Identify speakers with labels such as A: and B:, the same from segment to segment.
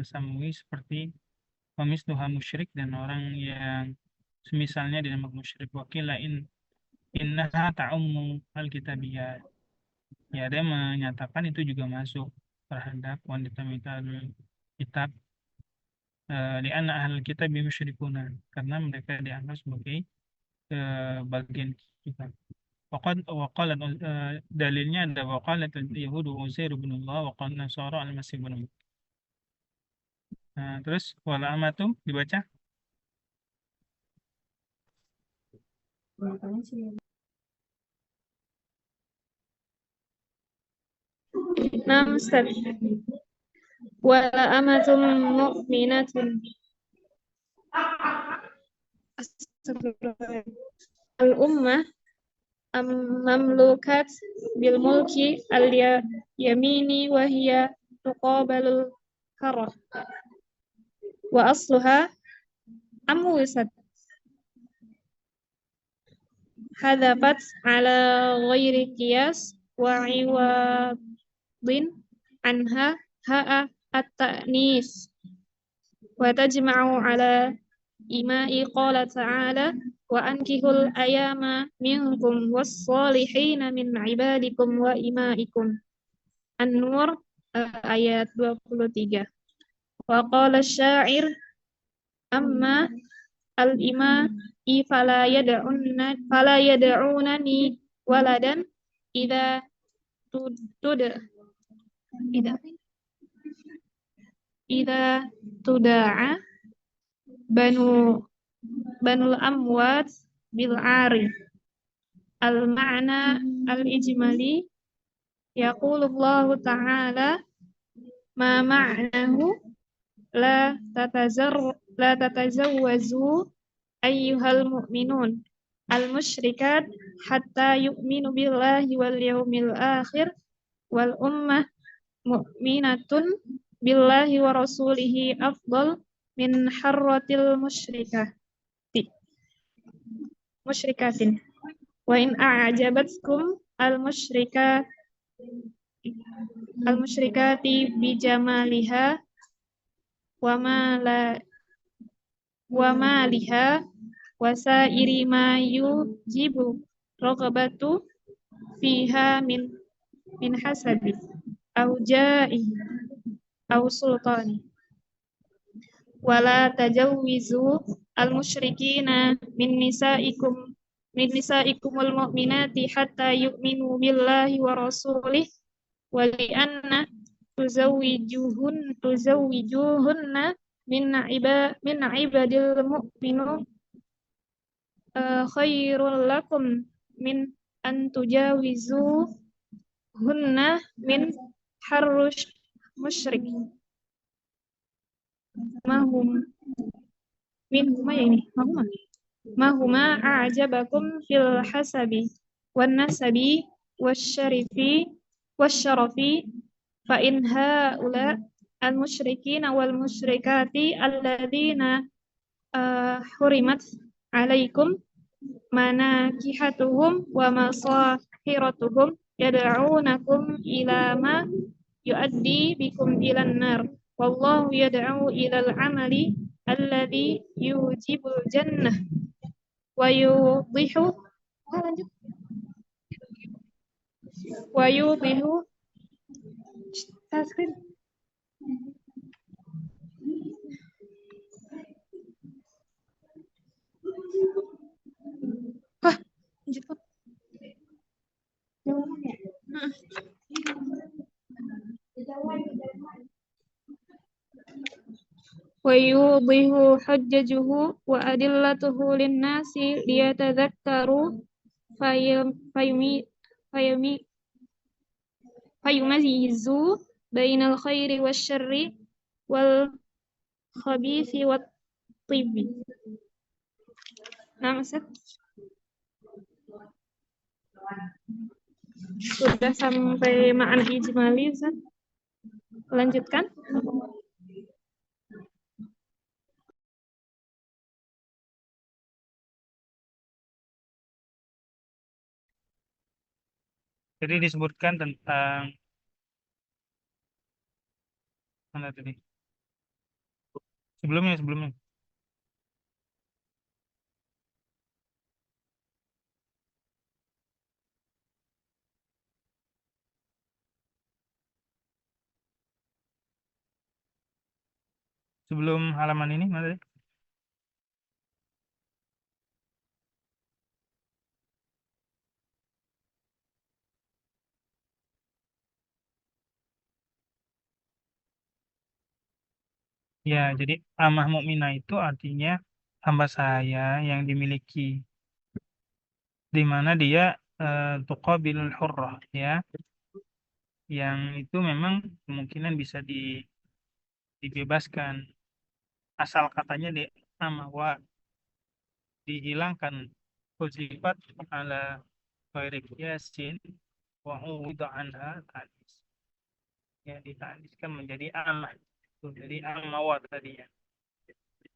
A: sama-samawi seperti pemisluha musyrik dan orang yang semisalnya dinamakan musyrik. Wakila innaha ta'ummu al-kitabiyah. Ya, ada yang menyatakan itu juga masuk terhadap wanita-wanita kitab li'anna ahlul kitab musyrikuna, karena mereka dianggap sebagai bagian kitab. Waqalat dalilnya ada waqalat al-yahudu Uzair bin Allah waqalat Nasara al-Masih bin Allah. Terus wala amatu dibaca.
B: Nam Ustaz. Wala amatum mu'minatun. Astagfirullah. Al-ummah mamlukat bil mulki al-yamini wa hiya tuqabalul karah. Wa asluha amwisat. Hadafat ala ghairi qiyas wa iwadin anha ha'a at-ta'nis wa tajma'u ala imai qala ta'ala wa ankihul ayama minkum was-salihina min ibadikum wa imaikum. An-Nur ayat 23. Wa qala syair amma al-ima fala yad'unani waladan idza tuda'a banul amwat bil ari. Al-ma'na al-ijmali yaqulullahu ta'ala ma ma'nahu la tatazawwazu ayyuhal mu'minun al-musyrikat hatta yu'minu billahi wal yawmil akhir wal ummah mu'minatun billahi wa rasulihi afdal min harratil musyrikatin wa in a'jabatkum al-musyrikati bijamaliha wa maliha wa sa'iri ma yujibu raghabatu fiha min hasabi au ja'i au sultani wala tajawwizu al-musyrikina min nisaikumul mu'minati hatta yu'minu billahi wa rasulih wa li'anna tuzawwijuhunna min ibadil mu'minu khairul lakum min an tujawizuhunna min harrush musyrik. Mahuma a'jabakum fil hasabi wan nasabi wasyarafi fa in haula al musyrikin wal musyrikati alladzina hurimat alaikum manakihatuhum wa masahiratuhum yad'unakum ila ma yuaddi bikum ilan nar wallahu yad'u ilal amali alladhi yujibul jannah wa yudihu taskin lanjut Pak. Wa yudihu hujjajuhu wa adillatuhu linnasi liyatadhakkaru fayumayizu bainal khairi wasyarri wal khabithi wat tibbi. Nah, Ustaz. Sudah sampai ma'an ijmali, Ustaz. Lanjutkan.
A: Jadi disebutkan tentang mana tadi? Sebelumnya. Sebelum halaman ini, mana tadi? Ya, jadi amah mukminah itu artinya hamba saya yang dimiliki, di mana dia tuqabilul hurrah, ya, yang itu memang kemungkinan bisa dibebaskan, asal katanya di amah wa dihilangkan sifat ala ghairi qiyasin wa uwida anha ta'nis, ya, ditaniskan menjadi amah. Tuh, jadi amawat tadi ya.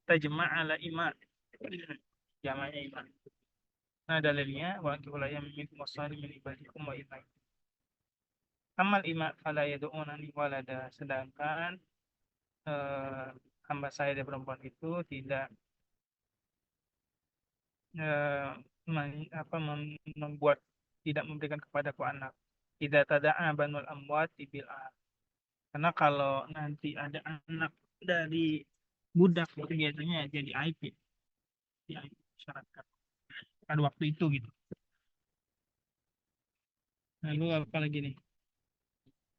A: Tajma' ala ima, jamaknya ima. Nah, dalilnya wa antul ayam minkum wasali min ibadikum wa ima. Amal ima fala yad'unani walada, sedangkan eh, hamba saya dan perempuan itu tidak eh, membuat, tidak memberikan kepadaku anak. Tidak tada'a banul amwat bil. Karena kalau nanti ada anak dari budak itu biasanya jadi aib ya, jadi aib masyarakat pada waktu itu gitu. Lalu apa lagi nih?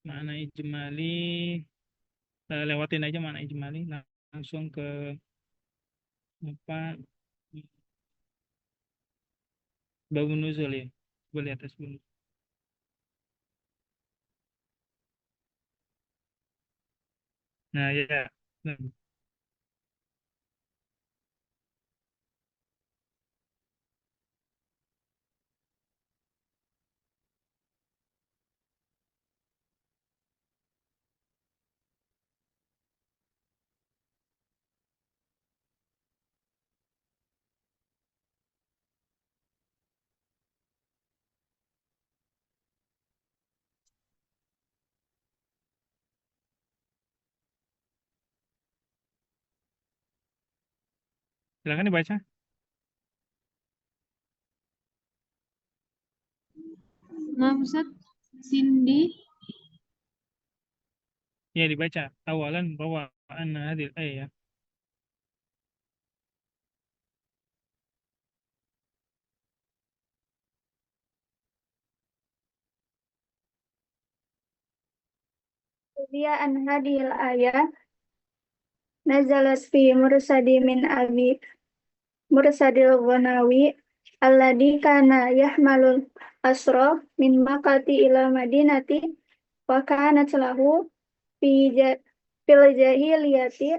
A: Makna ijmali, lewatin aja makna ijmali, langsung ke apa, babun nuzul ya. Coba lihat atas dulu. Nah ya, nah, silakan dibaca.
B: Nah, Ustaz, Cindy.
A: Ya dibaca. Awalan bahwa anna hadil ayat.
B: Dia an hadhil ayat nazalat fi mursadi min abi mursadil ghanawi alladhi kana yahmalul asra min makati ila madinati wa kanat lahu fi fil jahiliyati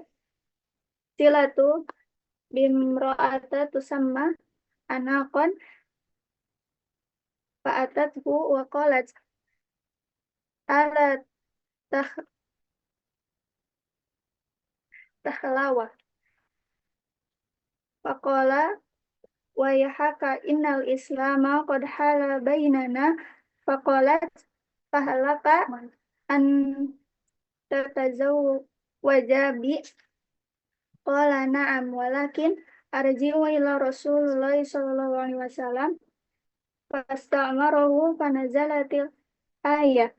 B: silatu bimra'ata tusamma anaqon fa'atathu wa qalat ala takh- takhlawa faqala wa yahaka innal islama qad hala bainana faqalat fahalaka an tatazawwaja bi qala na'am walakin arji'u ila Rasulullah sallallahu alaihi wasallam fasta'marahu fanazalatil ayat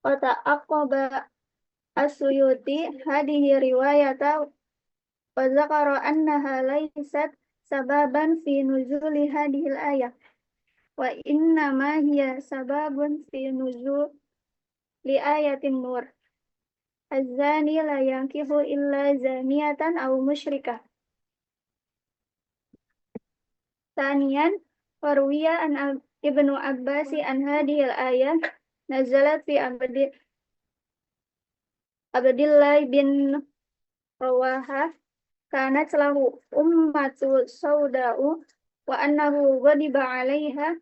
B: wa ta'aqqaba as-Suyuti hadihi riwayata wa zakara annaha laysat sababan fi nuzuli hadhihi al-ayah wa innama hiya sababun fi nuzuli ayatin nur az-zani la yankihu illa zaniyatan aw musyrikah. Tanian warwiya an Ibnu Abbasi an hadhihi al-ayah nazalat fi Abdillah bin Rawaha kanat lahu ummatu sauda'u wa annahu ghadiba 'alaiha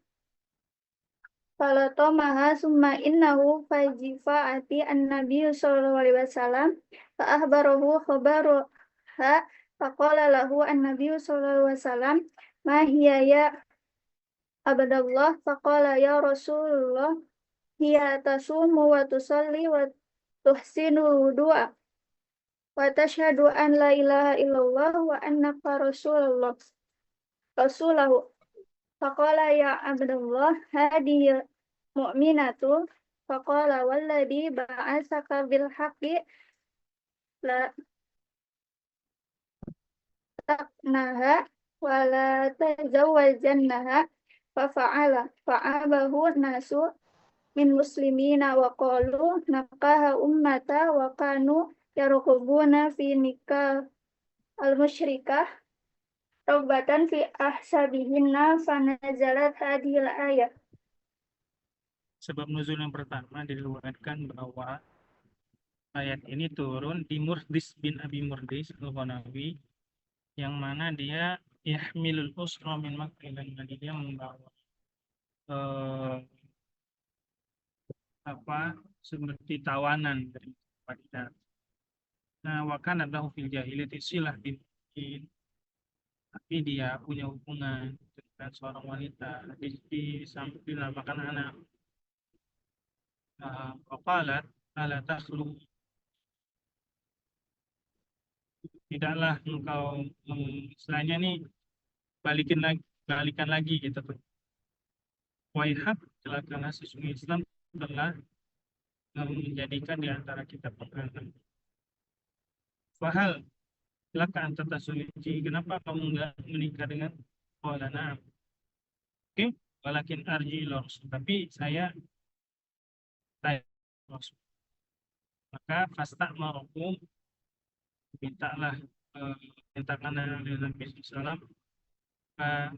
B: falatomaha summa innahu fajifa'ati an-nabiy sallallahu alaihi wasallam fa akhbarahu khabaraha faqala lahu an-nabiy sallallahu alaihi wasallam ma hiya ya Abdullah faqala ya Rasulullah hiya tasumu wa tusalli wa tuhsinu wudu'a wa tashhadu an la ilaha illallah wa annaka rasulahu. Faqala ya Abdullah hadihi mu'minatu. Faqala walladhi ba'atsaka bil haqqi la taqnaha wa la tazawwajannaha. Fa'abahu nasu min muslimina wa qalu naqaha ummata wa kanu yarqubuna fi nikah al-musyrikah rabbatan fi ahsabihinna fanazalat hadhil ayat.
A: Sebab nuzul yang pertama diriwayatkan bahwa ayat ini turun di Murdis bin Abi Murdis al-Ghanawi, yang mana dia yahmilul usra min Makkah ila Madinah, membawa seperti tawanan dari Madinah. Nah, wa kana lahu fil jahiliyati silah bin tapi dia punya hubungan dengan seorang wanita di samping dinamakan anak. Waqalat ala takhlu, tidaklah engkau istilahnya nih balikan lagi gitu tuh. Waihab, celakalah sesungguhnya Islam telah menjadikan di antara kita peperangan. Fahal laka anta tasuliji, kenapa kamu enggak menikah dengan qala na'am. Oke, walakin arji ila rasul, tapi saya rasul. Maka fasta'marukum, mintalah mintakan dari Nabi SAW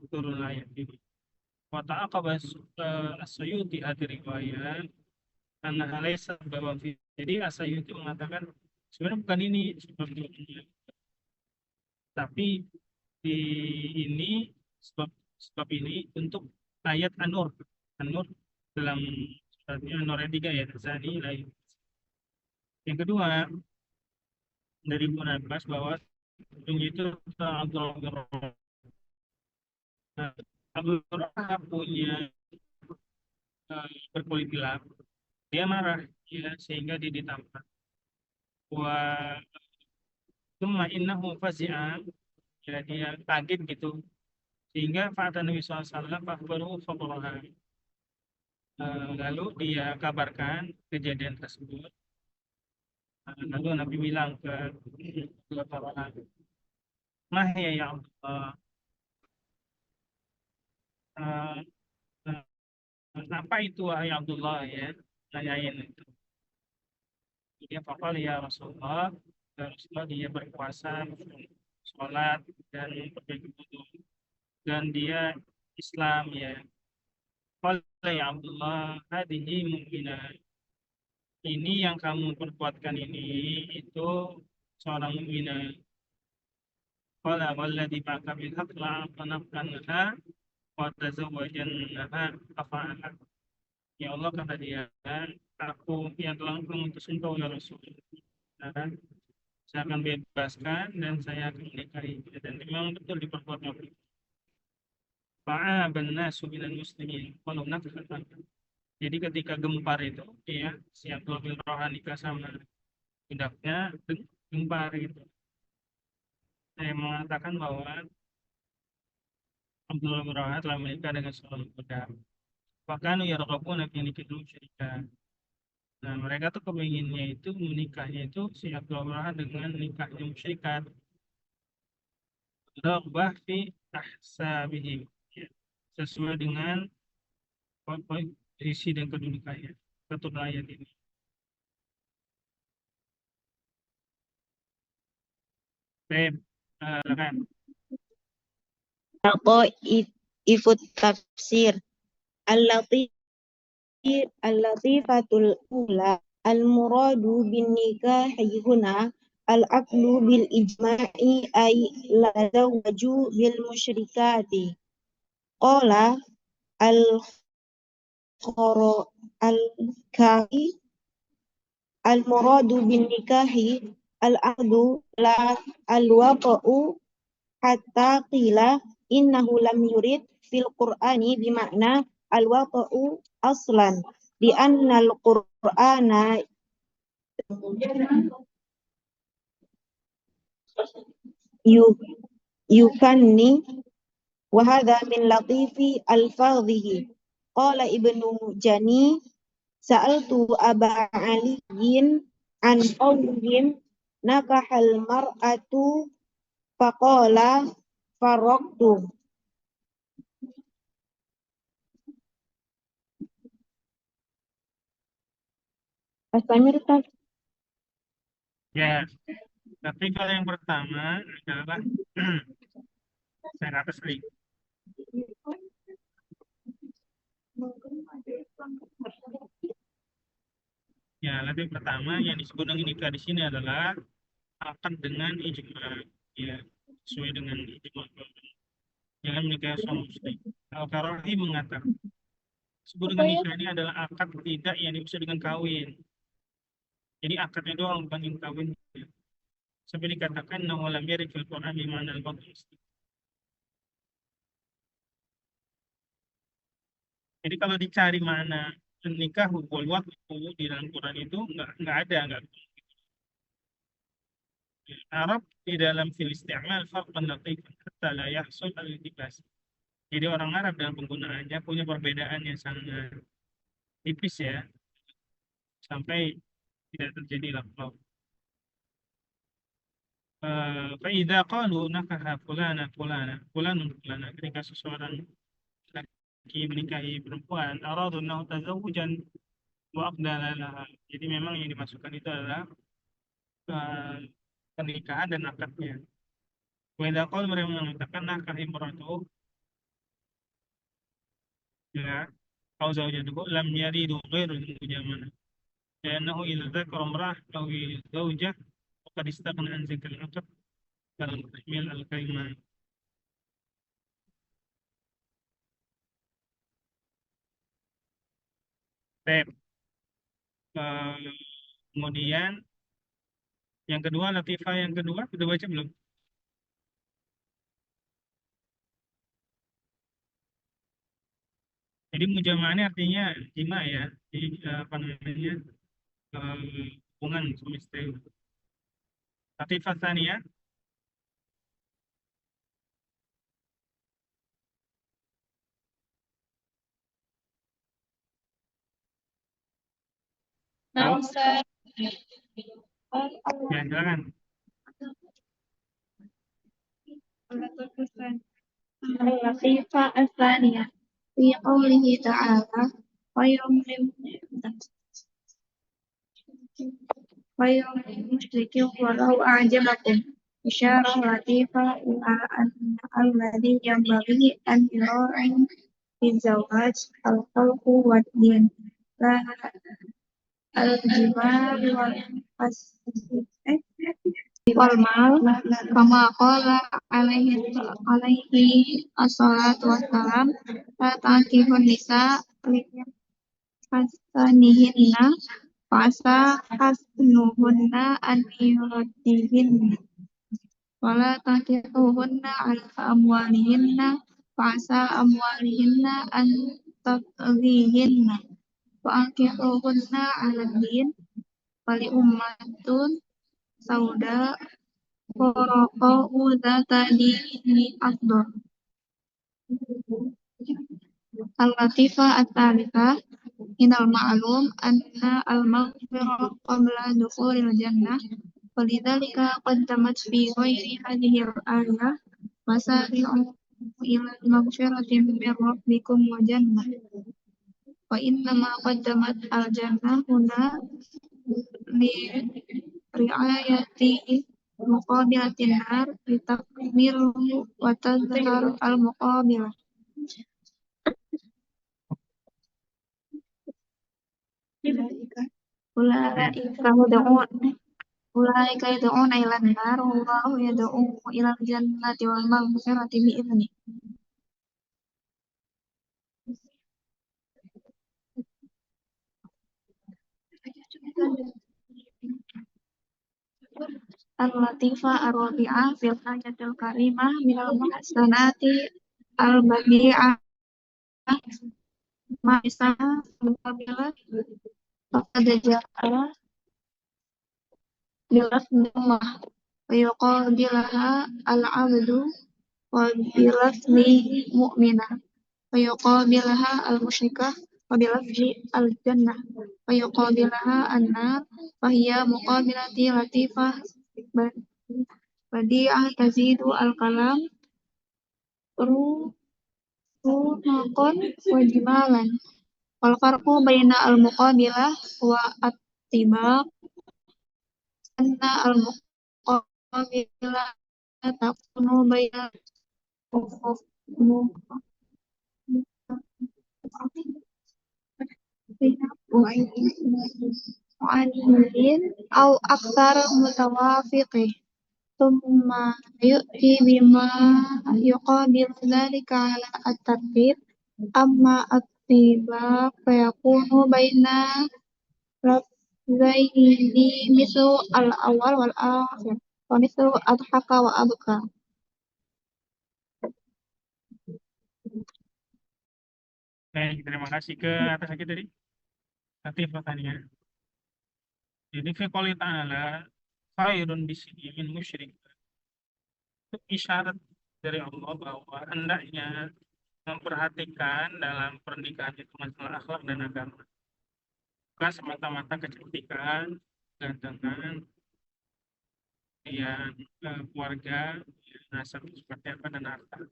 A: turun ayat ini. Wa ta'aqaba as-Suyuti hadhihi riwayat karena halaysa bahwa jadi as-Suyuti mengatakan sebenarnya bukan ini sebabnya, tapi di ini sebab ini untuk ayat An-Nur dalam suratnya An-Nur ayat 3 ya, Zani lain. Yang kedua dari Ibnu Abbas bahwa itu Abdul Rahab punya berkulit gelap, dia marah ya, sehingga dia ditampar. Wa tsumma innahu fazi'a, ya dia kaget gitu, sehingga fa'ata Nabi SAW fakhbaruhu fakhbaraha. Lalu dia kabarkan kejadian tersebut. Lalu Nabi bilang ke Abdullah, Mahya ya Abdullah, apa itu wahai Abdullah ya, tanyain itu. Dia fakal ya Rasulullah, dia berpuasa, sholat dan berbagai wudu, dan dia Islam ya. Qala ya Abdullah hadhihi mu'minah, ini yang kamu perbuatkan ini itu seorang mukminah. Qala walladzi ba'aka bil haqq la tanafkanha wa tazawwajannaha afa'ala. Ya Allah, kata dia, aku yang telah mengutus engkau ya Rasul, dan saya akan bebaskan dan saya akan menikahi, dan memang betul diperbuat Nabi. Fa'aban nasu minal muslimin walau nakatan. Jadi ketika gempar itu, ya, si Abdullah bin Rawaha nikah sama budaknya, gempar itu. Saya mengatakan bahwa Abdullah bin Rawaha telah menikah dengan seorang budak. Bahkan ya yarqabuna fi nikahil musyrikah. Nah, mereka tuh kepinginnya itu menikahnya itu si Abdullah bin Rawaha dengan nikahnya musyrikat. Raghbah fi ahsabihim, ya, sesuai dengan posisi dan kedudukannya. Keturunan ayat ini. Baik, silakan.
C: Ifut tafsir al-latifatul ula al-muradu bin nikahi huna al-aqlu bil ijma'i ay la zawaju bil musyrikati. Qala al-kai al-muradu bin nikahi al-aqdu la al-waqa'u hatta qila innahu lam yurid fil Qur'ani bimakna al-waqa'u aslan di anna al-Qur'ana yu- yukanni wa hadha min latifi alfadhihi. Qala Ibnu Jani sa'altu Aba Aliyin an qawlihim nakahal mar'atu faqala faraqtu. Astamir tak?
A: Ya, tapi kalau yang pertama adalah saya kata sering. Ya, lebih pertama yang disebut dengan nikah di sini adalah akad dengan ijma. Ya, sesuai dengan ijma. Jangan menikah suami muslim. Al-Qarahi mengatakan sebut dengan nikah ini adalah akad tidak yang dimaksud dengan kawin. Jadi akadnya doang bukan yang kawin. Sampai dikatakan nawalam yarid fil Quran bi ma'na al-batil. Jadi kalau dicari mana nikah wal waktu di dalam Quran itu nggak ada nggak. Arab di dalam fil isti'mal farqan latifan hatta la yahsul al-iltibas. Jadi orang Arab dalam penggunaannya punya perbedaan yang sangat tipis ya sampai tidak terjadi lafaz. Fa'idha qalu nakaha fulana fulana fulanun fulana ketika seseorang laki menikahi perempuan aradu annahu tazawujan wa aqdala laha. Jadi memang yang dimasukkan itu adalah eh, pernikahan dan akadnya. Wa'idha qalu mereka mengatakan nakah imratu ya au zawjatuhu lam yaridu ghairul mujamana. لأنه إذا ذكر امرأة أو زوجة فقد استغنى عن ذكر العقد dalam tahmil al-kalimah. Baik. Kemudian yang kedua, latifah yang kedua sudah baca belum? Jadi mujamah ini artinya jima ya. Jadi apa namanya hubungan suami istri. Latifah tsaniyah tahu? Ya silakan.
B: اللطيفة الثانية في قوله تعالى خير للمشرك ولو أعجبكم إشارة لطيفة إلى أن الذي ينبغي أن يراعي في الزواج الخلق والدين لا الجمال والمال كما قال عليه الصلاة والسلام لا تنكحوا النساء لحسنهن فعسى حسنهن أن يردهن ولا تنكحوهن على أموالهن فعسى أموالهن أن تطغيهن وأنكحوهن على الدين ولأمة سوداء فرقاء ذات دين أفضل. اللطيفة الثالثة من المعلوم أن المغفرة قبل دخول الجنة ولذلك قدمت في غير هذه الآية وسارعوا إلى مغفرة من ربكم وجنة وإنما قدمت الجنة هنا لرعاية مقابلة النار لتكمل وتظهر المقابلة. أولئك يدعون إلى النار والله يدعو إلى الجنة والمغفرة بإذنه. اللطيفة الرابعة في الحاجة الكريمة من المحسنات البديعة ما misalnya apabila فقد جاء بلفظ ويقابلها العبد وبلفظ مؤمنة ويقابلها المشركة وبلفظ الجنة ويقابلها النار وهي مقابلة لطيفة بديعة تزيد الكلام رونقا وجمالا والفرق بين المقابلة والطباق أن المقابلة تكون بين معاندين أو أكثر متوافقين ثم يؤتي بما يقابل ذلك على الترتيب أما الطباق فيكون بين لفظين مثل الأول والآخر ومثل أضحك وأبكى.
A: Baik, terima kasih ke atas lagi tadi. Latif pertanyaan. Jadi fi qouli ta'ala khairun bisini min musyrik. Itu isyarat dari Allah bahwa hendaknya memperhatikan dalam pernikahan itu masalah akhlak dan agama. Bukan semata-mata kecantikan, gantengan, kemudian keluarga, nasab seperti apa dan harta.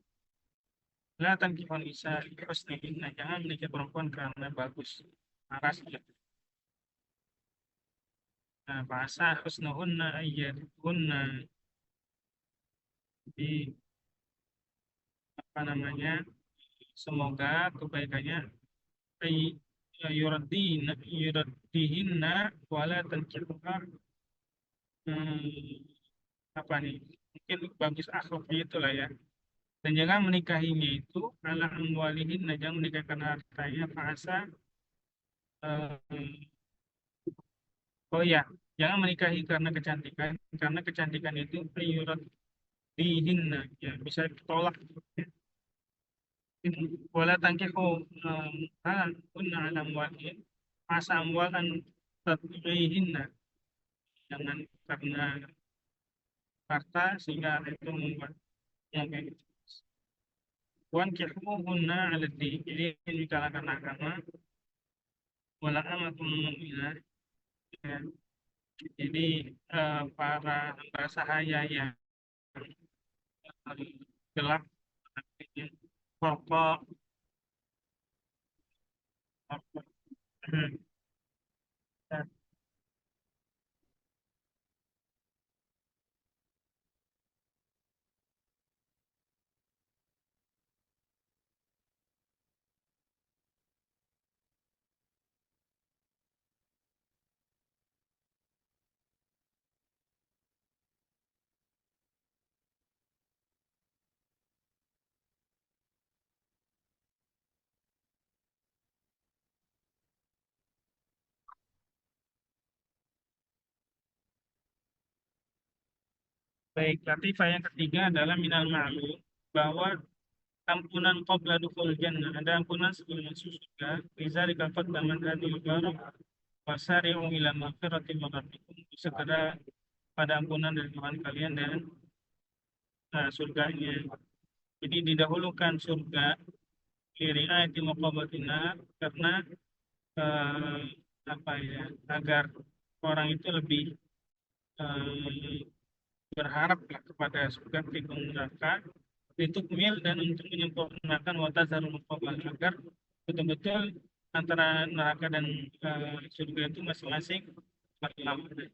A: La tankihun nisa li husnihinna, jangan menikah perempuan karena bagus parasnya. Nah, bahasa husnuhunna ayyadhunna di apa namanya? Semoga kebaikannya ay yuraddihinna wala tankihuha apa nih? Mungkin bagus akhlaknya itulah ya. Dan jangan menikahinya itu ala amwalihin, jangan menikahkan hartanya bahasa oh ya, jangan menikahi karena kecantikan itu ayurat dihinna ya bisa ditolak. Wala tangkihu kunna ala amwalihin masa amwalan tatbihinna, jangan karena harta sehingga itu membuat yang kayak gitu. Wan kihuhunna ala din, jadi ini kalangan agama wala amatul mu'minah ya. Jadi para hamba sahaya yang gelap artinya pokok baik. Latifah yang ketiga adalah minal ma'lum bahwa ampunan qabla dukhul jannah, ada ampunan sebelum masuk surga. Lidzalika qaddamat hadhil barak wasari'u ila maghfiratin min rabbikum, segera pada ampunan dari Tuhan kalian dan surganya. Jadi didahulukan surga liri'ayati maqabatina karena eh, apa ya, agar orang itu lebih eh, berharap kepada surga ketimbang neraka, untuk mil dan untuk menyempurnakan watazarul muqabbal agar betul-betul antara neraka dan surga itu masing-masing berlawanan.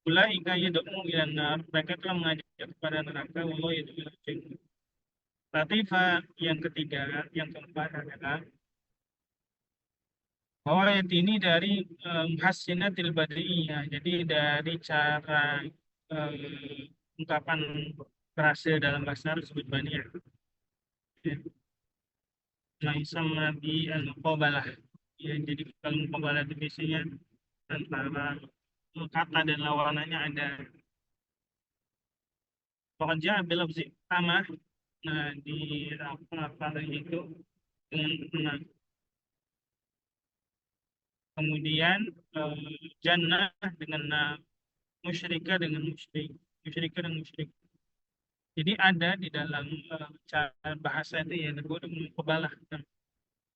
A: Ulaika yad'u ilan nar, mereka telah mengajak kepada neraka, wallahu yad'u ilal jannah. Latifah yang ketiga, yang keempat adalah bahwa ayat ini dari hasinatil badi'iyah, jadi dari cara ungkapan frase dalam bahasa Arab disebut bani'. Nah, sama di al-muqabalah. Ya, jadi kalau muqabalah itu biasanya antara kata dan lawanannya ada pekerja bilafzi sama. Nah, di apa itu dengan nah, kemudian jannah dengan musyrika dengan musyrik. musyrikah dan musyrik. Jadi ada di dalam cara bahasa itu ya disebut muqabalah.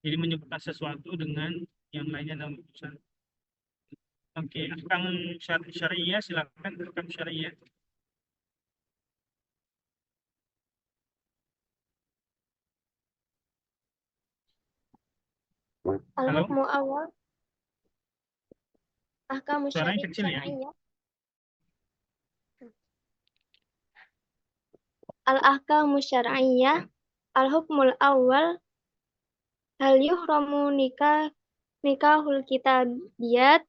A: Jadi menyebutkan sesuatu dengan yang lainnya dalam urusan. Oke, ahkam syariah, silakan ahkam syariah. Halo,
B: Al-hukmu awal ahkamu
A: suaranya kecil ya.
B: syar'iyyah. Al-ahkamu syar'iyyah. Al-hukmul awal hal yuhramu nikahul kitabiyat.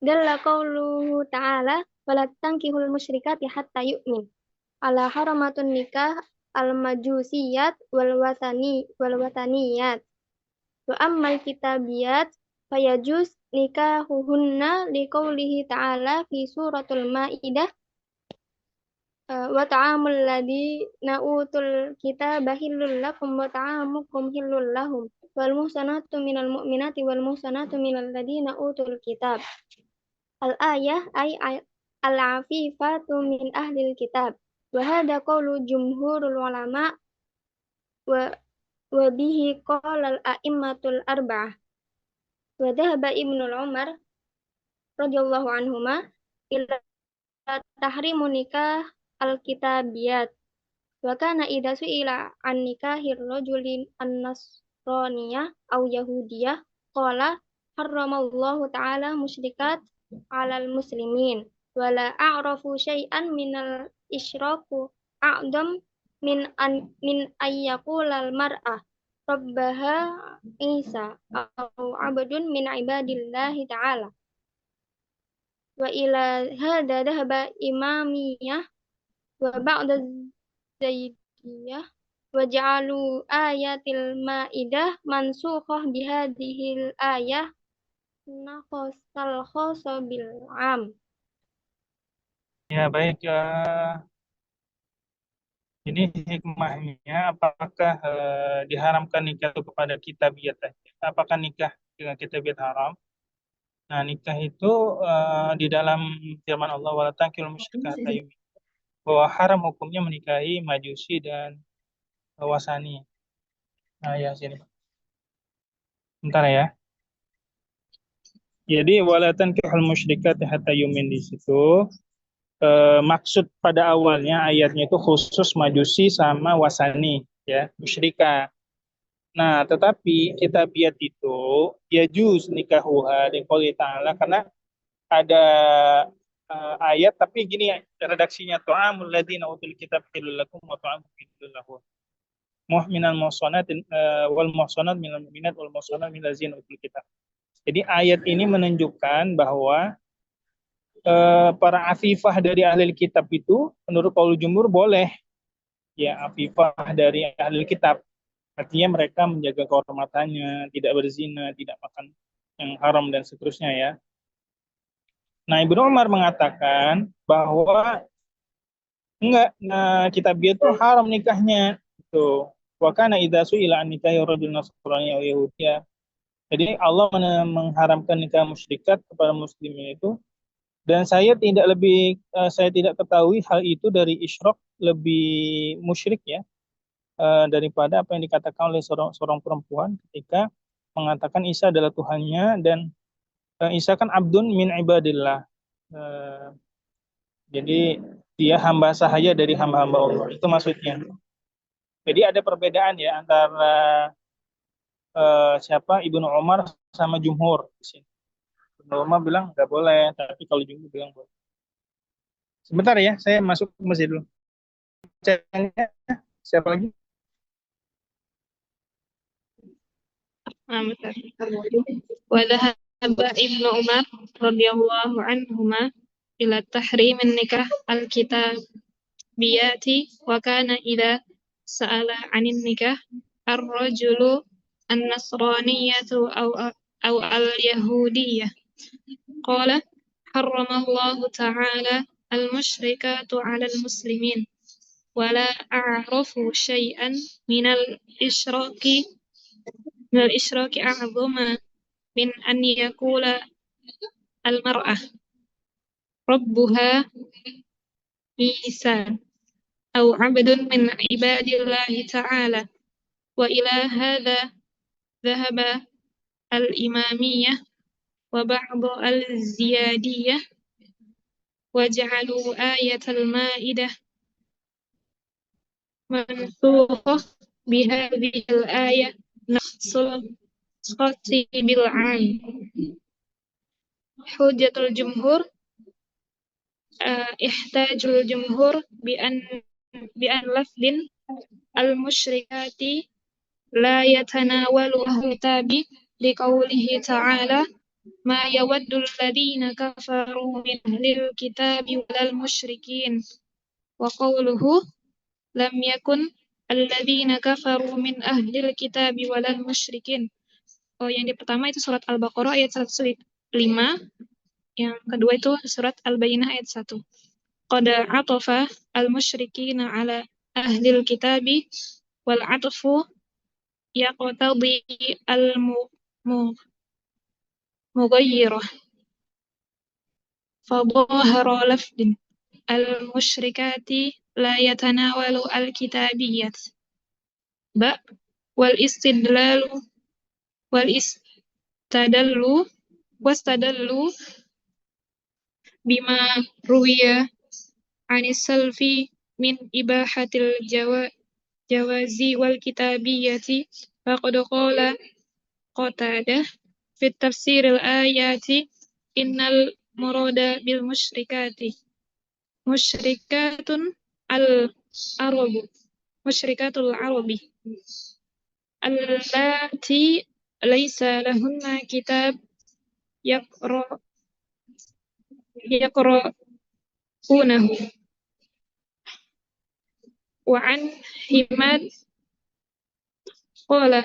B: Dalla qauluhu ta'ala wala tankihul musyrikati hatta yu'min. Ala haramatun nikah al-majusiyat wal wataniyat. Wa ammal kitabiyat fayajuz nikahuhunna liqaulihi ta'ala fi suratul Maidah wa ta'amul ladina utul kitaba hillul lakum wa ta'amukum hillul lahum wal muhsanatu minal mu'minati wal muhsanatu minal ladina utul kitab. Al-ayah ay al-afifatu min ahlil kitab. Wa hadha qawlu jumhurul ulama wa bihi qala al-a'immatul arba'ah. Wa dhahaba Ibnul Umar radhiyallahu anhuma ila tahrimu nikah al-kitabiyat. Wa kana idza su'ila an nikahir rajulin an-nasraniyah aw yahudiyah qala harramallahu ta'ala musyrikat 'alal muslimin wala a'rafu syai'an minal isyraku a'dam min ayyaqulal mar'ah rabbaha Isa au abdun min ibadillahi ta'ala. Wa ila hadha dhahaba imamiyah wa ba'da zaidiyah wa ja'alu ayatil ma'idah mansukhah bihadhil ayah nakhosal khoso bil am.
A: Ya baik, ini hikmahnya apakah diharamkan nikah itu kepada kitabiyat? Apakah nikah dengan kitabiyat haram? Nah, nikah itu di dalam firman Allah wala tankihul musyrikata hatta yu'min, bahwa haram hukumnya menikahi majusi dan wasani. Nah, ya sini. Bentar ya. Jadi wala tankihul musyrikata hatta yu'min di situ maksud pada awalnya ayatnya itu khusus majusi sama wasani ya, musyrikah. Nah, tetapi kitabiyat itu ya juz nikahuha di qouli ta'ala, karena ada ayat tapi gini ya, redaksinya ta'amul ladzina utul kitab halal lakum wa ta'amukum halal lahum. Muhminal muhsanat wal muhsanat minal mu'minat wal muhsanat minal ladzina utul kitab. Jadi ayat ini menunjukkan bahwa para afifah dari ahli kitab itu menurut qaul jumhur boleh ya, afifah dari ahli kitab. Artinya mereka menjaga kehormatannya, tidak berzina, tidak makan yang haram dan seterusnya ya. Nah, Ibnu Umar mengatakan bahwa enggak, kitabiyah itu haram nikahnya. Itu. Wa kana idza su'ila an nikahi rajul nasrani aw yahudiyah. Jadi Allah mengharamkan nikah musyrikat kepada muslimin itu, dan saya tidak ketahui hal itu dari isyrok lebih musyrik ya daripada apa yang dikatakan oleh seorang perempuan ketika mengatakan Isa adalah Tuhannya, dan Isa kan abdun min ibadillah. Jadi dia hamba sahaya dari hamba-hamba Allah. Itu maksudnya. Jadi ada perbedaan ya antara Ibnu Umar sama jumhur di sini. Ibnu Umar bilang nggak boleh, tapi kalau jumhur bilang boleh. Sebentar ya, saya masuk ke masjid dulu. Siapa lagi?
D: وذهب ابن عمر رضي الله عنهما إلى تحريم النكاح الكتابيات وكان إذا سأل عن النكاح الرجل النصرانية أو اليهودية قال حرم الله تعالى المشركات على المسلمين ولا أعرف شيئا من الإشراك أعظم من أن يقول المرأة ربها عيسى أو عبد من عباد الله تعالى. وإلى هذا ذهب الإمامية وبعض الزيادية وجعلوا آية المائدة منسوخة بهذه الآية نص الخاص بالعام. حجة الجمهور احتاج الجمهور بأن لفظ المشركات لا يتناول أهل الكتاب لقوله تعالى ما يود الذين كفروا من أهل الكتاب ولا المشركين وقوله لم يكن الذين كفروا من أهل الكتاب ولا المشركين. Yang pertama itu surat Al-Baqarah ayat 105, yang kedua itu surat Al-Bayyinah ayat 1. Qad atafa al-musyrikina ala ahlil kitabi wal atfu yaqtadi al-mughayyirah fadhahara lafdin al-musyrikati la yatanawalu al-kitabiyat ba wal wastadallu bima ruwiya anis salfi min ibahatil jawazi wal kitabiyati faqad qala Qatadah fi tafsiril ayati innal murada bil musyrikati musyrikatul arabi allati laysa lahunna kitab yaqra'unahu. Wa an Himad qala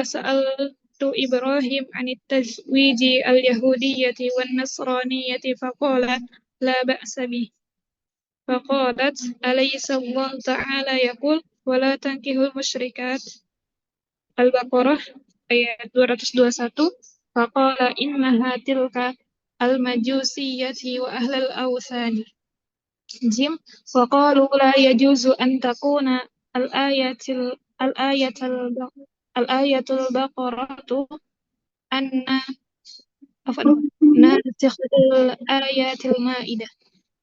D: sa'altu Ibrahim anit tazwiji al-yahudiyyati wan nasraniyyati faqala la ba'sa bih. Faqalat alaysa Allah ta'ala yaqul wa la tankihul musyrikat. Al-Baqarah ayat 221. Faqala innaha tilka al-majusiyyati wa ahlal awthani. Jim wa qalu la yajuzu an takuna al-ayatul baqaratu anna nasikhul ayatil maidah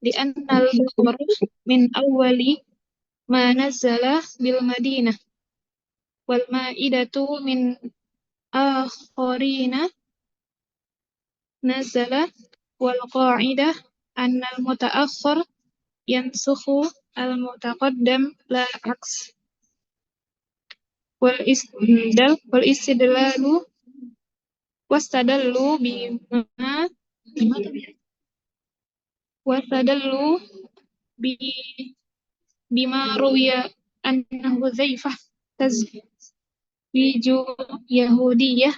D: di anna al-baqarah min awwali ma nazala bil madinah wal maidatu min akharina nazala wal qa'idah anna al-muta'akhkhar yansukhu al-mutaqaddam la aks. Wal istidlalu wastadallu bima ruwiya anna Hudzaifah tazwiju yahudiyyah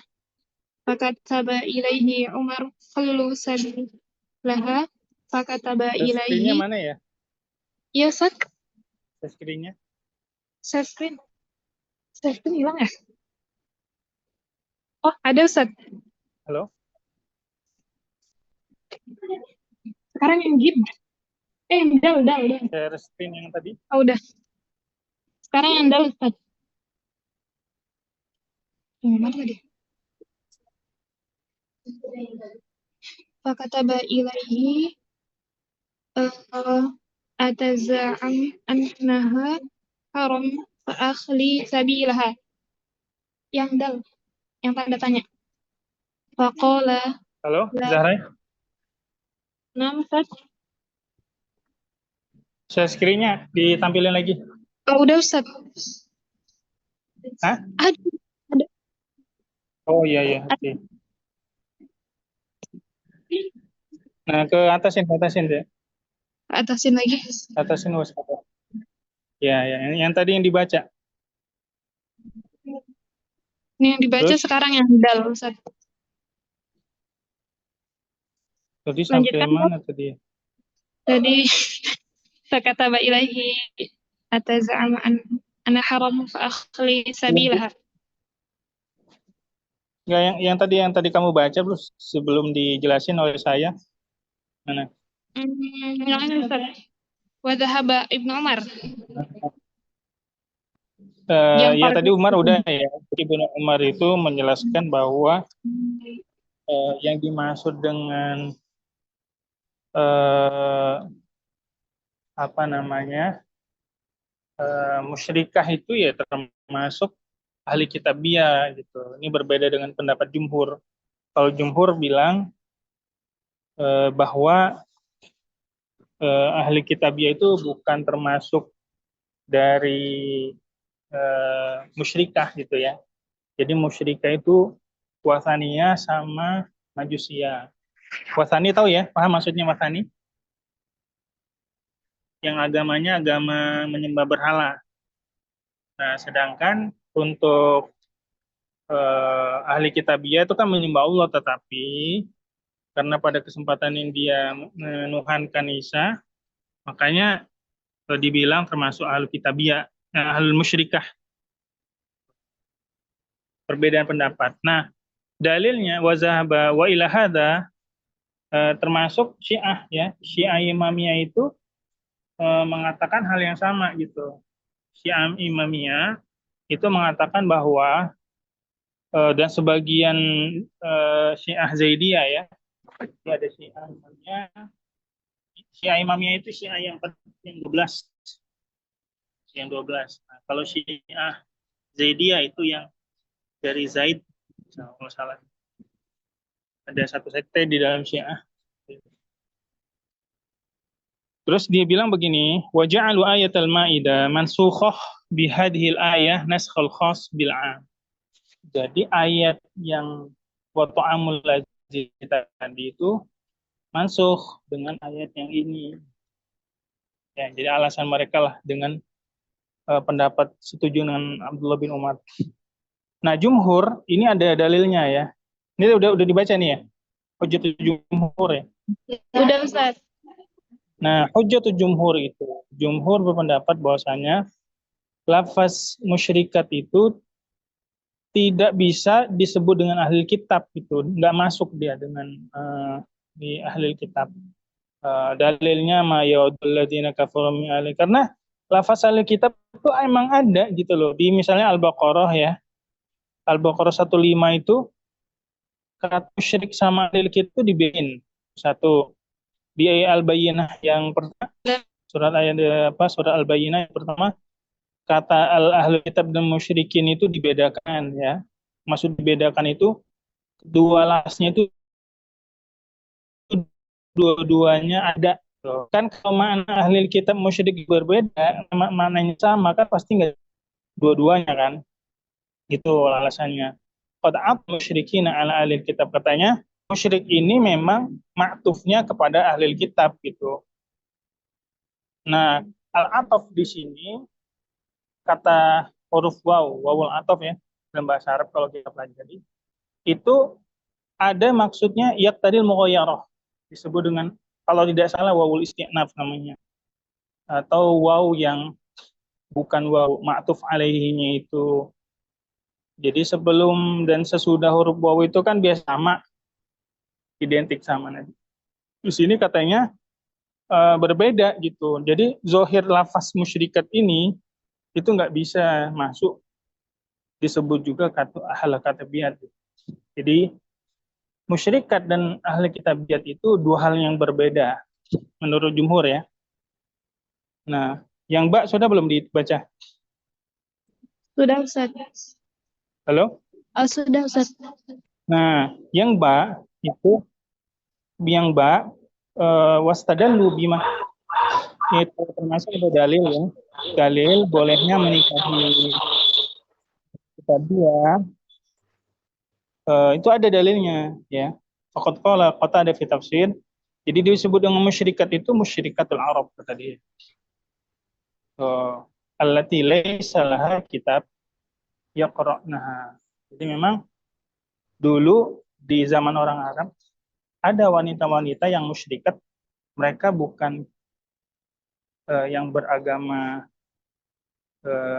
D: fakataba ilaihi Umar khallu sabilaha fakataba ilaihi.
A: Screen-nya mana ya?
D: Iya, Sak.
A: Screen-nya?
D: Share screen hilang ya? Oh, ada, Ustaz.
A: Halo?
D: Sekarang yang gib. Udah.
A: Share screen yang tadi?
D: Oh, udah. Sekarang yang dal, Ustaz. Yang mana tadi? Fakataba ilaihi ataza'am annaha haram fa akhli sabilaha. Yang dal, yang tanda tanya. Faqala
A: Halo,
D: la.
A: Zahra?
D: Nam, Ustaz.
A: Share screen-nya ditampilin lagi.
D: Oh, udah, Ustaz.
A: Hah?
D: Ada.
A: Oh iya, oke. Nah, ke atasin deh.
D: Atasin lagi.
A: Atasin waspada. Ya, yang tadi yang dibaca.
D: Ini yang dibaca
A: Terus?
D: sekarang yang dal, Ustaz.
A: Tadi sampai
D: Lanjutkan,
A: mana tadi?
D: Jadi fakataba ilaihi ataza'ama anna haram fa akhli sabilaha.
A: Enggak, yang tadi kamu baca belum sebelum dijelasin oleh saya. Mana?
D: Yang ini Ustaz. Wa dhahaba Ibnu Umar. Yang
A: Ya tadi Umar
D: itu.
A: udah ya. Ibnu Umar itu menjelaskan bahwa yang dimaksud dengan apa namanya musyrikah itu ya termasuk ahli kitabiyah gitu. Ini berbeda dengan pendapat jumhur. Kalau jumhur bilang bahwa ahli kitabiyah itu bukan termasuk dari musyrikah gitu ya. Jadi musyrikah itu Wasaniyah sama Majusiyah. Wasani tahu ya? Paham maksudnya Wasani? Yang agamanya agama menyembah berhala. Nah, sedangkan untuk ahli kitabiyah itu kan menyembah Allah, tetapi karena pada kesempatan ini dia menuhankan Isa, makanya dibilang termasuk ahli kitabiyah, ahli musyrikah. Perbedaan pendapat. Nah, dalilnya wazahaba wa ila hadza termasuk Syiah ya. Syiah Imamiyah itu mengatakan hal yang sama gitu. Syiah Imamiyah itu mengatakan bahwa dan sebagian Syiah Zaidiyah ya. Jadi ada Syiah Imamiyah. Syiah Imamiyah itu Syiah yang 12. Yang 12. Nah, kalau Syiah Zaidiyah itu yang dari Zaid, kalau salah. Ada satu sekte di dalam Syiah. Terus dia bilang begini, wa ja'alu ayatal maidah mansukhah bihadhil ayah naskhal khas bil 'am. Jadi ayat yang wa ta'amul ladzi tadi itu mansukh dengan ayat yang ini. Ya, jadi alasan mereka lah dengan pendapat setuju dengan Abdullah bin Umar. Nah, jumhur ini ada dalilnya ya. Ini udah dibaca nih ya. Hujjatul jumhur ya.
D: Udah Ustaz.
A: Nah, hujjatul jumhur itu, jumhur berpendapat bahwasanya lafaz musyrikat itu tidak bisa disebut dengan ahli kitab itu, nggak masuk dia dengan di ahli kitab. Dalilnya ma yaudul ladzina kafaru min ahli, karena lafaz ahli kitab itu emang ada gitu loh. Di misalnya Al-Baqarah ya. Al-Baqarah 15 itu kata musyrik sama ahli kitab itu dibedain. Satu, di ayat Al-Bayyinah yang pertama, surat Al-Bayyinah yang pertama, kata al-ahli kitab dan musyrikin itu dibedakan ya. Maksud dibedakan itu dua lasnya itu dua-duanya ada. Kan kalau makna ahli kitab musyrik berbeda, maknanya sama kan pasti nggak dua-duanya kan. Itu alasannya. Qad musyrikin ala ahli kitab, katanya musyrik ini memang maktufnya kepada ahli kitab gitu. Nah, al-ataf di sini kata huruf wawul ataf ya dalam bahasa Arab kalau kita pelajari itu ada maksudnya yaqtadil mughayyarah, disebut dengan kalau tidak salah wawul isti'naf namanya, atau waw yang bukan waw ma'tuf alaihinya itu. Jadi sebelum dan sesudah huruf waw itu kan biasa sama, identik sama nanti. Di sini katanya berbeda gitu. Jadi zohir lafaz musyrikat ini itu nggak bisa masuk disebut juga kata ahli kitabiyat. Jadi musyrikat dan ahli kitabiyat itu dua hal yang berbeda menurut jumhur ya. Nah, yang Mbak sudah belum dibaca?
D: Sudah Ustaz.
A: Halo?
D: Oh, sudah Ustaz.
A: Nah, yang Mbak itu wastadallu bima itu termasuk ada dalil ya. Dalil bolehnya menikahi kitabiyah itu ada dalilnya ya. Faqad qala Qatadah fi tafsir. Jadi disebut dengan musyrikat itu musyrikatul Arab kata dia. Allati laisa laha kitab yaqra'naha. Jadi memang dulu di zaman orang Arab ada wanita-wanita yang musyrikat, mereka bukan yang beragama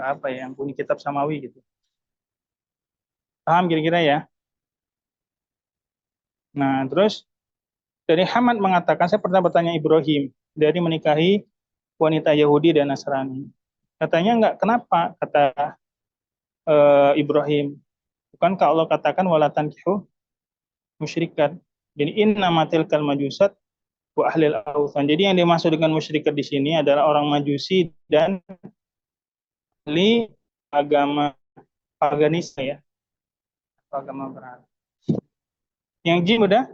A: apa ya, yang punya kitab samawi gitu. Paham kira-kira ya? Nah, terus Dari Hamad mengatakan, saya pernah bertanya Ibrahim dari menikahi wanita Yahudi dan Nasrani. Katanya enggak, kenapa? Kata Ibrahim, bukankah Allah katakan wala tankihu musyrikat. Jadi inna matilkal majusat wa ahlil authan. Jadi yang dimaksud dengan musyrikat di sini adalah orang Majusi dan ahli agama paganisme ya, agama berhala. Yang jim udah?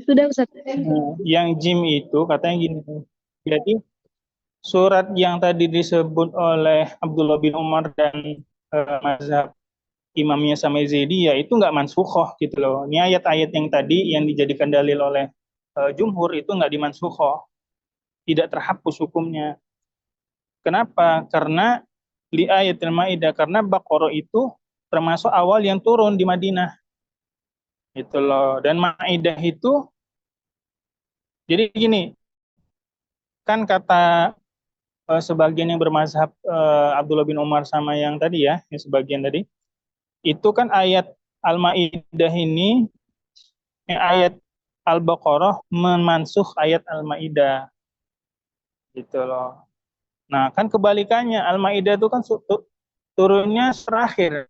D: Sudah Ustaz.
A: Yang jim itu katanya gini. Jadi surat yang tadi disebut oleh Abdullah bin Umar dan mazhab imamnya sama Zaidiyah itu nggak mansukhoh gitu loh. Ini ayat-ayat yang tadi yang dijadikan dalil oleh jumhur itu nggak dimansukhoh, tidak terhapus hukumnya. Kenapa? Karena li ayatil Maidah, karena Baqarah itu termasuk awal yang turun di Madinah. Itu loh. Dan Maidah itu jadi gini, kan kata sebagian yang bermazhab Abdullah bin Umar sama yang tadi ya, yang sebagian tadi, itu kan ayat Al-Maidah ini ayat Al-Baqarah memansuh ayat Al-Maidah. Gitu loh. Nah, kan kebalikannya, Al-Maidah itu kan turunnya terakhir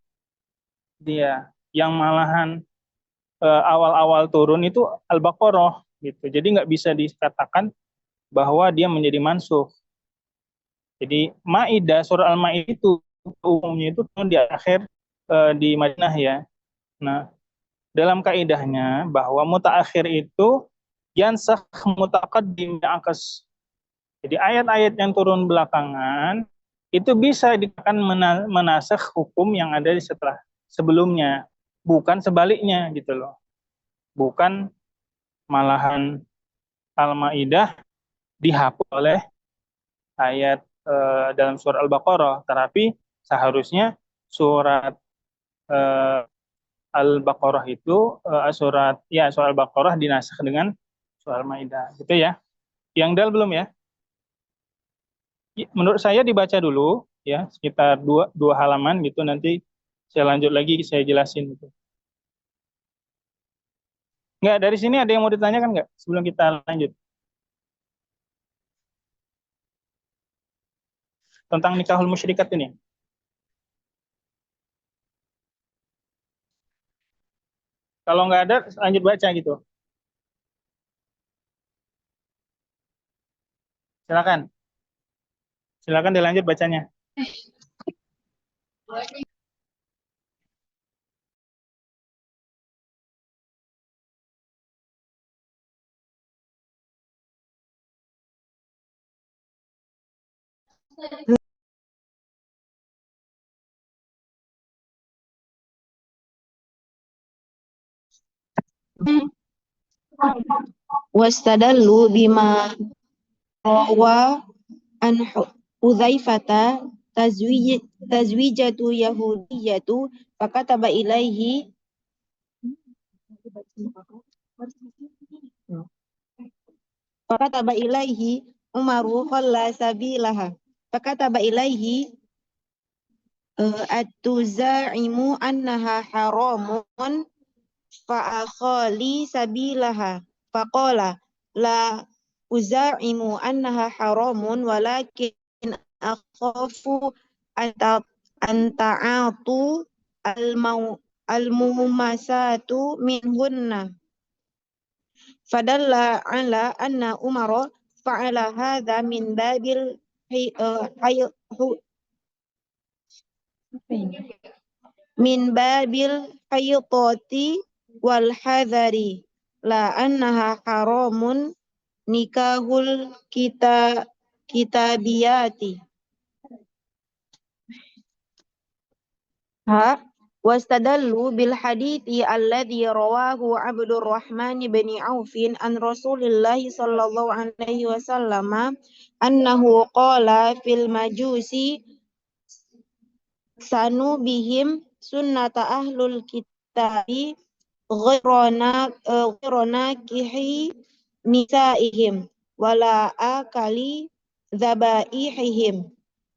A: dia, yang malahan awal-awal turun itu Al-Baqarah gitu. Jadi nggak bisa dikatakan bahwa dia menjadi mansuh. Jadi Maidah, surah Al-Maidah itu umumnya itu turun di akhir di Madinah ya. Nah, dalam kaidahnya bahwa mutaakhir itu yansakh mutaqaddim akas. Jadi ayat-ayat yang turun belakangan itu bisa dikatakan menasakh hukum yang ada di setelah sebelumnya, bukan sebaliknya gitu loh. Bukan malahan Al-Maidah dihapus oleh ayat dalam surah Al-Baqarah, tetapi seharusnya surat Al-Baqarah itu surah Al-Baqarah dinasakh dengan surah Al-Maidah, gitu ya. Yang dal belum ya? Menurut saya dibaca dulu ya, sekitar dua halaman gitu, nanti saya lanjut lagi, saya jelasin gitu. Enggak, dari sini ada yang mau ditanyakan enggak sebelum kita lanjut? Tentang nikahul musyrikat ini. Kalau enggak ada, lanjut baca gitu. Silakan. Silakan dilanjut bacanya.
C: Wastadallu bima rawa an Hudzaifata tazwijatu yahudiyatu fakataba ilaihi Umaru khalla sabilaha fakataba ilaihi at-tuzaimu annaha haramun fa'akhali sabilaha faqala la uzaimu annaha haramun walakin akhafu anta'atu al-mumasatu minhunna fadalla ala anna Umar fa'ala hadha min babil haytati wal hadari la annaha haramun nikahul kitabiyati wastadallu bil hadithi alladhi rawahu Abdurrahman bin Aufin an Rasulillah sallallahu alaihi wasallam annahu qala fil majusi sanu bihim sunnata ahlul kitabi ghairana kihi nisaihim wala akali dhabaihim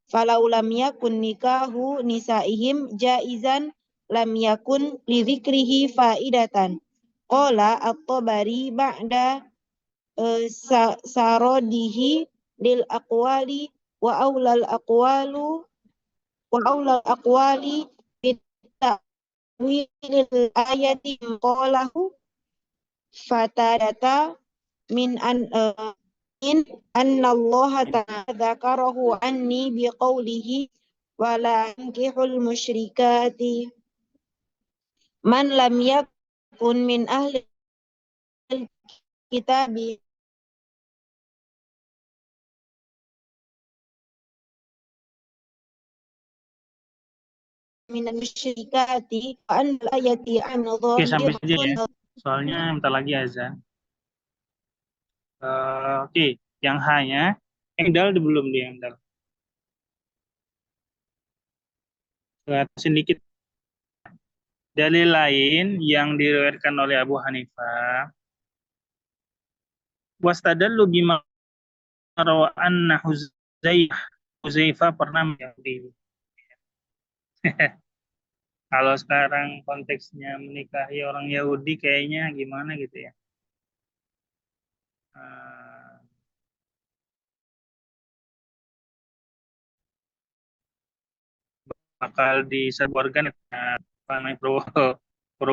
C: falau lam yakun nikahu nisaihim jaizan lam yakun li dzikrihi faidatan Qala at-Tabari ba'da sarodihi lil aqwali wa aulal aqwali bitawilil ayati qalahu fatadata min anna Allah ta'ala dzakarahu anni biqaulihi wala ankihul musyrikati man lam yakun min ahli kitabi minal musyrikati wa anna ayati an
A: Oke, sampai saja ya.
C: dhahir.
A: Soalnya bentar lagi azan. Oke, yang hanya yang dal belum dia yang dal. Sedikit dalil lain yang diriwayatkan oleh Abu Hanifah. Wastadallu bima rawa anna Huzaifah pernah menjadi. Kalau sekarang konteksnya menikahi orang Yahudi kayaknya gimana gitu ya. Bakal disebarkan pro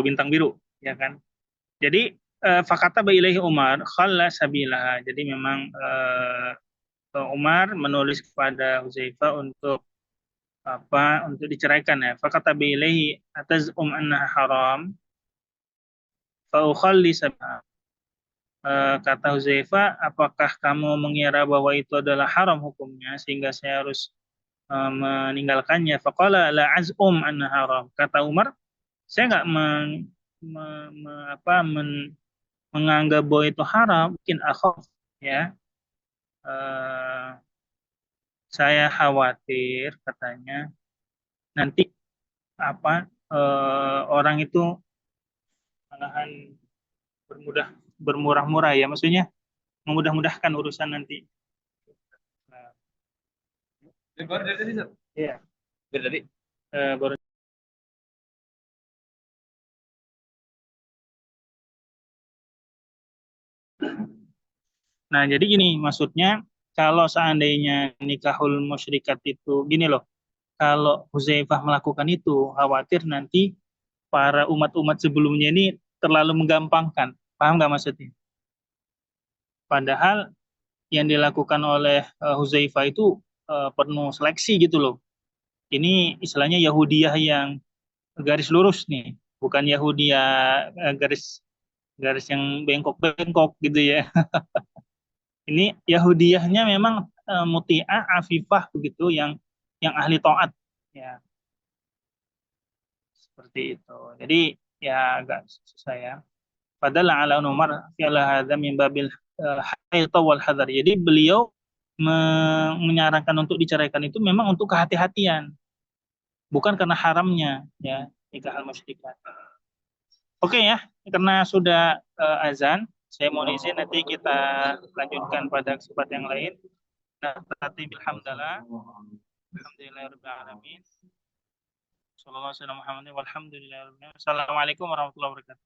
A: bintang biru, ya kan? Jadi fakata ilaihi Umar khalla sabilaha. Jadi memang Umar menulis kepada Huzaifah untuk untuk diceraikan ya. Fakata ilaihi atas annaha haram fa ukhalli sabilaha. Kata Huzaifah, apakah kamu mengira bahwa itu adalah haram hukumnya sehingga saya harus meninggalkannya? Faqala la az'um anna haram. Kata Umar, saya nggak menganggap bahwa itu haram, mungkin akhaf ya. Saya khawatir katanya nanti orang itu malahan bermurah-murah ya, maksudnya memudah-mudahkan urusan nanti. Baru dari tadi, iya. Baru tadi. Baru. Nah, jadi gini, maksudnya kalau seandainya nikahul musyrikat itu gini loh, kalau Huzaifah melakukan itu, khawatir nanti para umat-umat sebelumnya ini terlalu menggampangkan. Paham nggak maksudnya? Padahal yang dilakukan oleh Huzaifah itu penuh seleksi gitu loh. Ini istilahnya Yahudiyah yang garis lurus nih, bukan Yahudiyah garis yang bengkok-bengkok gitu ya. Ini Yahudiyahnya memang muti'ah, afifah begitu, yang ahli taat ya. Seperti itu. Jadi ya agak susah ya. Padahal ala Umar fi'ala hadza min babil haita wal hadar. Jadi beliau menyarankan untuk diceraikan itu memang untuk kehati-hatian, bukan karena haramnya ya nikah al-musyrikat. Oke ya, karena sudah azan, saya mau izin nanti kita lanjutkan pada kesempatan yang lain. Nah, berarti alhamdulillah. Alhamdulillahirabbil alamin. Sallallahu alaihi wasallam. Assalamualaikum warahmatullahi wabarakatuh.